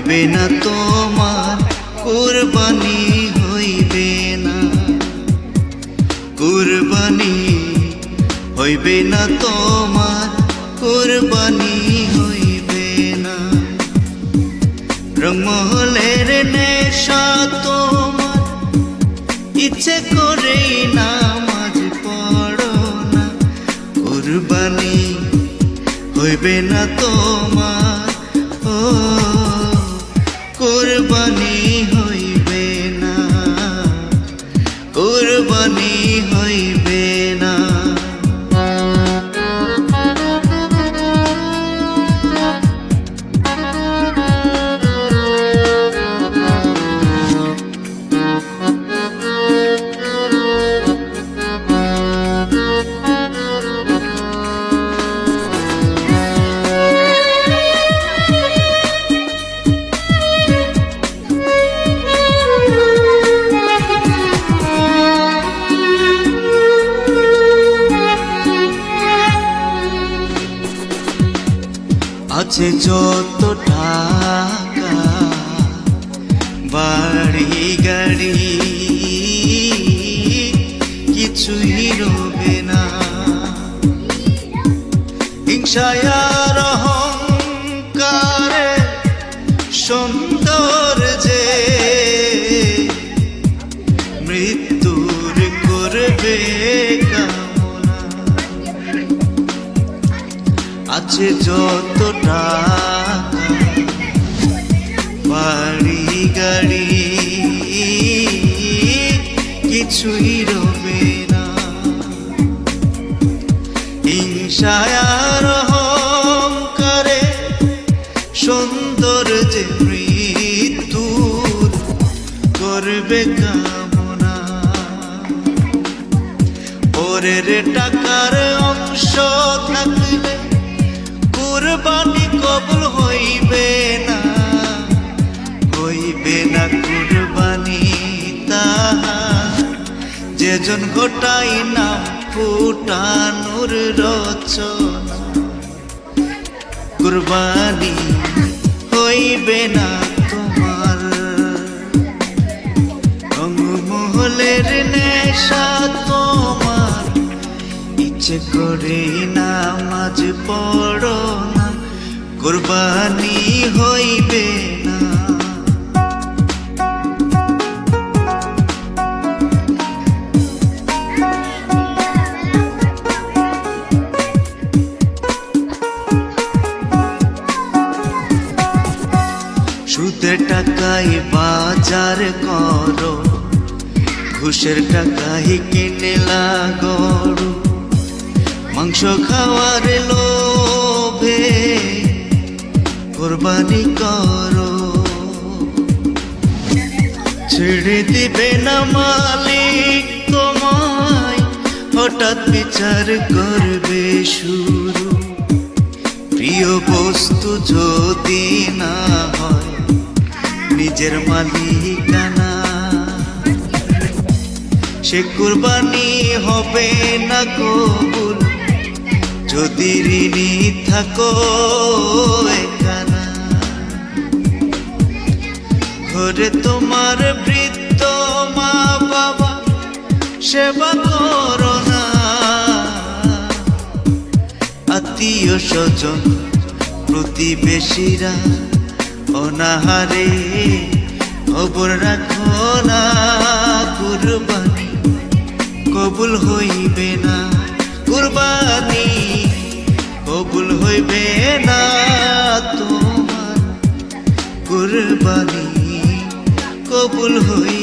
হইবে না তোমার কুরবানি হইবে না, কুরবানি হইবে না তোমার কুরবানি হইবে না। রঙমহলের নেশা তোমার ইচ্ছে করেই নামাজ পড়ো না, কুরবানি হইবে না তোমার, ও কুরবানি হইবে না, কুরবানি হইবে না। আছে যত টাকা বাড়ি গাড়ি কিছুই রবে না, হিংসায় আর অহংকারে সৌন্দর্যে মৃত্যুর করবে কামনা। আছে যত টাকা বাড়ি গাড়ি কিছুই রবে না, হিংসায় আর অহংকারে সৌন্দর্যে মৃত্যুর করবে কামনা। পরের টাকার অংশ থাকলে কুরবানি কবুল হইবে না, হইবে না কুরবানি তাহার যেজন ঘটাই না ফুটানোর রচনা, কুরবানি হইবে না তোমার। রঙমহলের নেশা তোমার ইচ্ছে করে নামাজ পড়ো না, কুরবানি হইবে না। সুদের টাকায় বাজার করো, ঘুষের টাকায় কিনে লাগড়ো, মাংস খাওয়ার লোভে কুরবানি করো। ছেড়ে দিবে না মালিক তোমায়, হঠাৎ বিচার করবে শুরু। প্রিয় বস্তু যদি না হয় নিজের মালিকানা, সে কুরবানি হবে না কবুল যদি ঋণী থাকো একানা। ঘরে তোমার বৃদ্ধ মা বাবা সেবা করো না, আত্মীয় স্বজন প্রতিবেশীরা অনাহারে খবর রাখো না, কুরবানি কবুল হইবে না, কুরবানি কবুল হইবে না তোমার, কুরবানি কবুল হইবে